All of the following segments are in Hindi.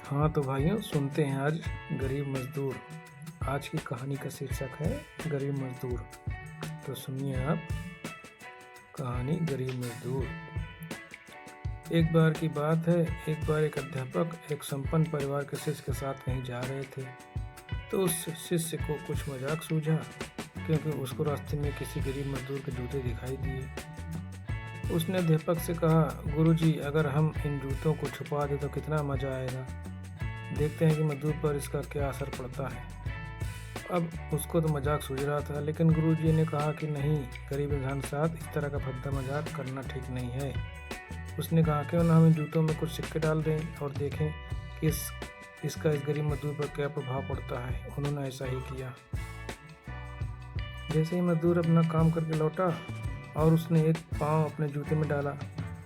हाँ तो भाइयों, सुनते हैं आज गरीब मजदूर। आज की कहानी का शीर्षक है गरीब मजदूर। तो सुनिए आप कहानी गरीब मजदूर। एक बार की बात है, एक बार एक अध्यापक एक संपन्न परिवार के शिष्य के साथ कहीं जा रहे थे। तो उस शिष्य को कुछ मजाक सूझा, क्योंकि उसको रास्ते में किसी गरीब मजदूर के जूते दिखाई दिए। उसने अध्यापक से कहा, गुरुजी, अगर हम इन जूतों को छुपा दें तो कितना मजा आएगा। देखते हैं कि मजदूर पर इसका क्या असर पड़ता है। अब उसको तो मजाक सूझ रहा था, लेकिन गुरुजी ने कहा कि नहीं, गरीब इंसान के साथ इस तरह का भद्दा मजाक करना ठीक नहीं है। उसने कहा, क्यों ना हम इन जूतों में कुछ सिक्के डाल दें और देखें कि इसका इस गरीब मजदूर पर क्या प्रभाव पड़ता है। उन्होंने ऐसा ही किया। जैसे ही मजदूर अपना काम करके लौटा और उसने एक पाँव अपने जूते में डाला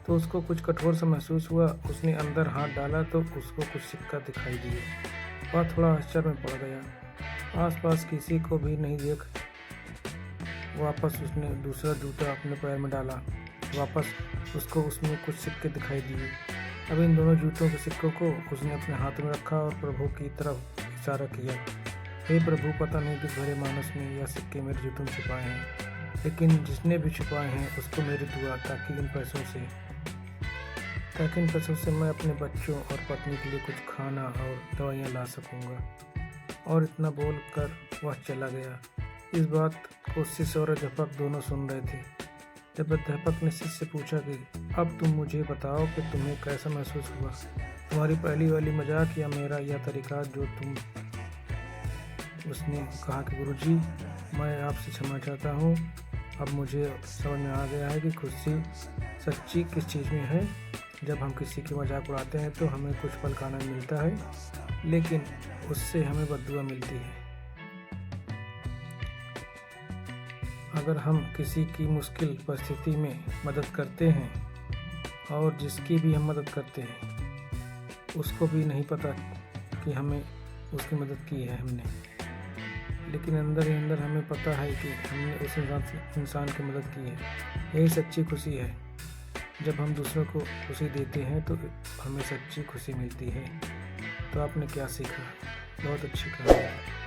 तो उसको कुछ कठोर सा महसूस हुआ। उसने अंदर हाथ डाला तो उसको कुछ सिक्का दिखाई दिए। वह थोड़ा आश्चर्य में पड़ गया। आसपास किसी को भी नहीं देख वापस उसने दूसरा जूता अपने पैर में डाला। वापस उसको उसमें कुछ सिक्के दिखाई दिए। अब इन दोनों जूतों के सिक्कों को उसने अपने हाथ में रखा और प्रभु की तरफ इशारा किया। हे प्रभु, पता नहीं किस भरे मानस में यह सिक्के मेरे जूतों में छुपाए हैं, लेकिन जिसने भी छुपाए हैं उसको मेरी दुआ, ताकि इन पैसों से मैं अपने बच्चों और पत्नी के लिए कुछ खाना और दवाइयाँ ला सकूँगा। और इतना बोलकर वह चला गया। इस बात को शिष्य और अध्यापक दोनों सुन रहे थे। जब अध्यापक ने शिष्य से पूछा कि अब तुम मुझे बताओ कि तुम्हें कैसा महसूस हुआ, तुम्हारी पहली वाली मजाक या मेरा यह तरीका जो तुम। उसने कहा कि गुरुजी, मैं आपसे क्षमा चाहता हूँ। अब मुझे समझ में आ गया है कि खुशी सच्ची किस चीज़ में है। जब हम किसी की मजाक उड़ाते हैं तो हमें कुछ पल का आनंद मिलता है, लेकिन उससे हमें बद्दुआ मिलती है। अगर हम किसी की मुश्किल परिस्थिति में मदद करते हैं और जिसकी भी हम मदद करते हैं उसको भी नहीं पता कि हमें उसकी मदद की है हमने, लेकिन अंदर ही अंदर हमें पता है कि हमने उस इंसान की मदद की है। यही सच्ची खुशी है। जब हम दूसरों को खुशी देते हैं तो हमें सच्ची खुशी मिलती है। तो आपने क्या सीखा? बहुत अच्छी कहानी है।